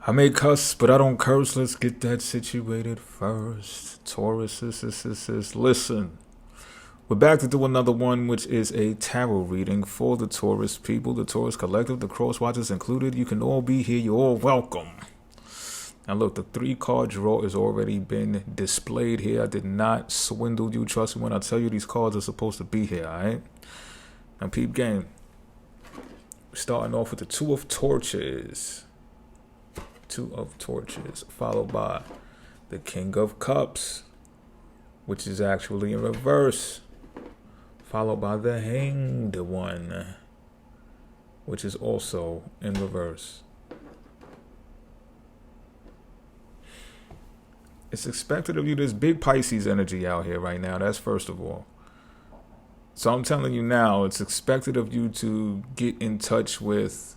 I may cuss, but I don't curse. Let's get that situated first. Taurus, listen. We're back to do another one, which is a tarot reading for the Taurus people, the Taurus collective, the cross watchers included. You can all be here. You're all welcome. Now look, the 3-card draw has already been displayed here. I did not swindle you. Trust me when I tell you these cards are supposed to be here, alright? Now peep game. We're starting off with the 2 of Torches. 2 of Torches, followed by the King of Cups, which is actually in reverse, followed by the Hanged One, which is also in reverse. It's expected of you, there's big Pisces energy out here right now, that's first of all. So I'm telling you now, it's expected of you to get in touch with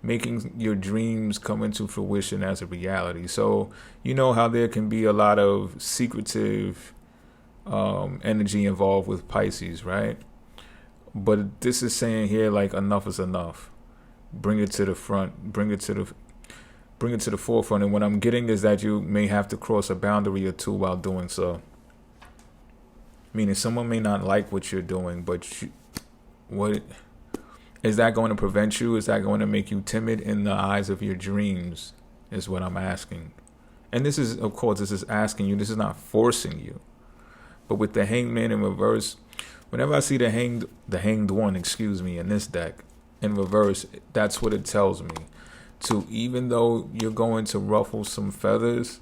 making your dreams come into fruition as a reality. So you know how there can be a lot of secretive energy involved with Pisces, right? But this is saying here, like, enough is enough. Bring it to the front. Bring it to the forefront. And what I'm getting is that you may have to cross a boundary or two while doing so. Meaning someone may not like what you're doing, but what is that going to prevent you? Is that going to make you timid in the eyes of your dreams? Is what I'm asking. And this is, of course, this is asking you. This is not forcing you. But with the Hanged Man in reverse, whenever I see the hanged one, in this deck in reverse, that's what it tells me. To even though you're going to ruffle some feathers,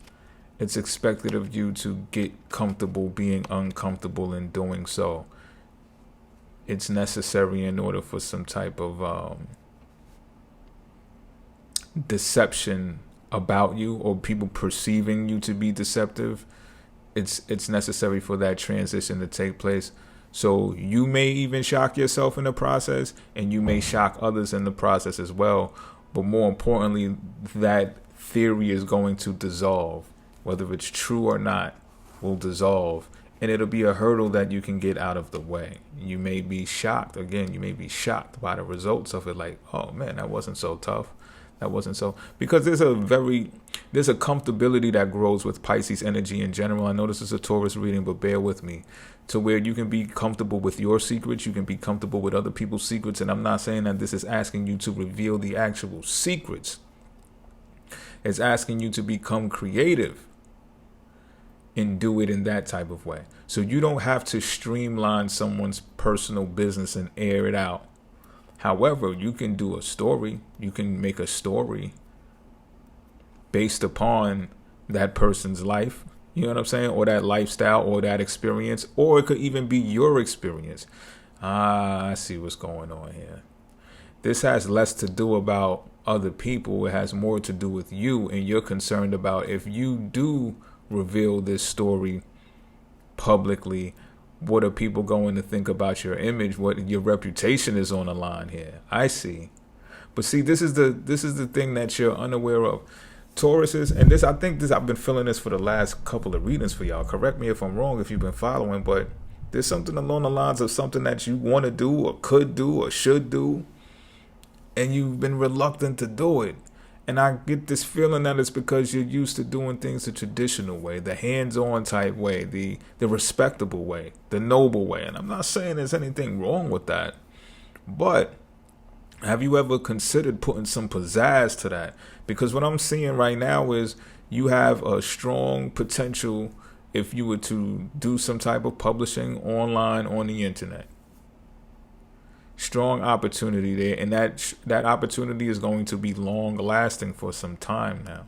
it's expected of you to get comfortable being uncomfortable in doing so. It's necessary in order for some type of deception about you or people perceiving you to be deceptive. It's necessary for that transition to take place. So you may even shock yourself in the process, and you may shock others in the process as well. But more importantly, that theory is going to dissolve. Whether it's true or not, will dissolve. And it'll be a hurdle that you can get out of the way. You may be shocked. Again, you may be shocked by the results of it. Like, oh man, that wasn't so tough. That wasn't so. Because there's a comfortability that grows with Pisces energy in general. I know this is a Taurus reading, but bear with me. To where you can be comfortable with your secrets. You can be comfortable with other people's secrets. And I'm not saying that this is asking you to reveal the actual secrets. It's asking you to become creative and do it in that type of way. So you don't have to streamline someone's personal business and air it out. However, you can do a story. You can make a story based upon that person's life. You know what I'm saying? Or that lifestyle or that experience. Or it could even be your experience. I see what's going on here. This has less to do about other people. It has more to do with you. And you're concerned about if you do reveal this story publicly, what are people going to think about your image? What your reputation is on the line here. I see. But see, this is the thing that you're unaware of. Tauruses, and this, I've been feeling this for the last couple of readings for y'all. Correct me if I'm wrong if you've been following, but there's something along the lines of something that you want to do or could do or should do, and you've been reluctant to do it. And I get this feeling that it's because you're used to doing things the traditional way, the hands-on type way, the respectable way, the noble way. And I'm not saying there's anything wrong with that. But have you ever considered putting some pizzazz to that? Because what I'm seeing right now is you have a strong potential if you were to do some type of publishing online on the internet. Strong opportunity there, and that opportunity is going to be long lasting for some time now.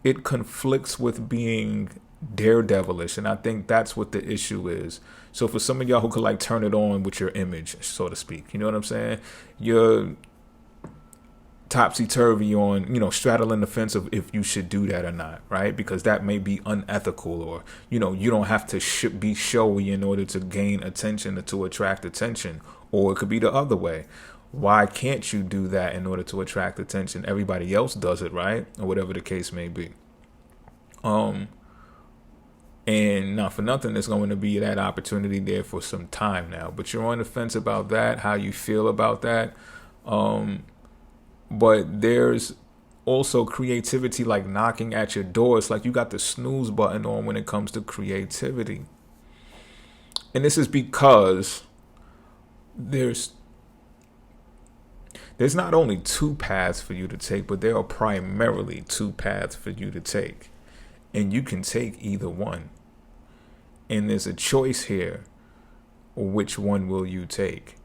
It conflicts with being daredevilish, and I think that's what the issue is. So for some of y'all who could like turn it on with your image, so to speak, you know what I'm saying? You're topsy-turvy on, straddling the fence of if you should do that or not, right? Because that may be unethical, or, you don't have to be showy in order to gain attention or to attract attention. Or it could be the other way. Why can't you do that in order to attract attention? Everybody else does it, right? Or whatever the case may be. And not for nothing, there's going to be that opportunity there for some time now. But you're on the fence about that, how you feel about that. But there's also creativity like knocking at your door. It's like you got the snooze button on when it comes to creativity. And this is because there's not only two paths for you to take, but there are primarily two paths for you to take. And you can take either one. And there's a choice here. Which one will you take?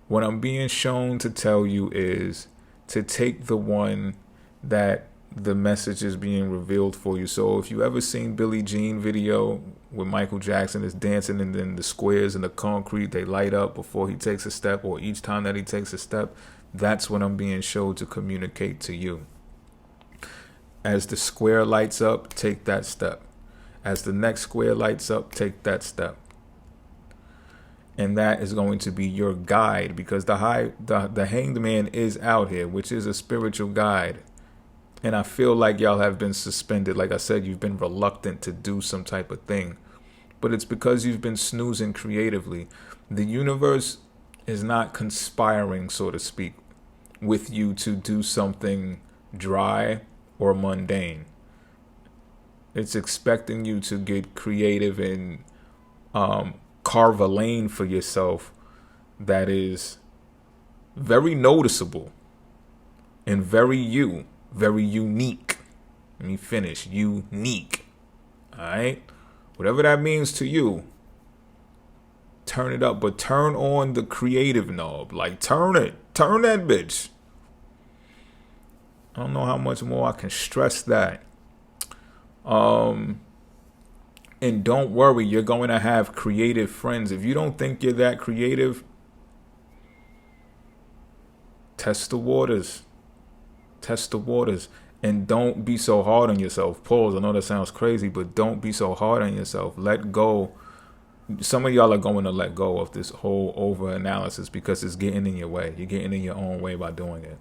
What I'm being shown to tell you is to take the one that the message is being revealed for you. So if you ever seen Billie Jean video where Michael Jackson is dancing and then the squares in the concrete, they light up before he takes a step, or each time that he takes a step, that's what I'm being shown to communicate to you. As the square lights up, take that step. As the next square lights up, take that step. And that is going to be your guide, because the hanged man is out here, which is a spiritual guide. And I feel like y'all have been suspended. Like I said, you've been reluctant to do some type of thing. But it's because you've been snoozing creatively. The universe is not conspiring, so to speak, with you to do something dry or mundane. It's expecting you to get creative and carve a lane for yourself that is very noticeable and very unique. Let me finish. Unique. All right? Whatever that means to you, turn it up, but turn on the creative knob. Like, turn that bitch. I don't know how much more I can stress that. And don't worry, you're going to have creative friends. If you don't think you're that creative, test the waters. And don't be so hard on yourself. Pause. I know that sounds crazy, but don't be so hard on yourself. Let go. Some of y'all are going to let go of this whole over-analysis because it's getting in your way. You're getting in your own way by doing it.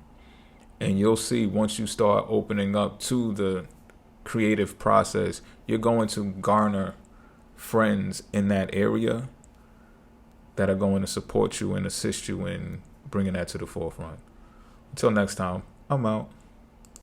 And you'll see once you start opening up to the creative process, you're going to garner friends in that area that are going to support you and assist you in bringing that to the forefront. Until next time, I'm out.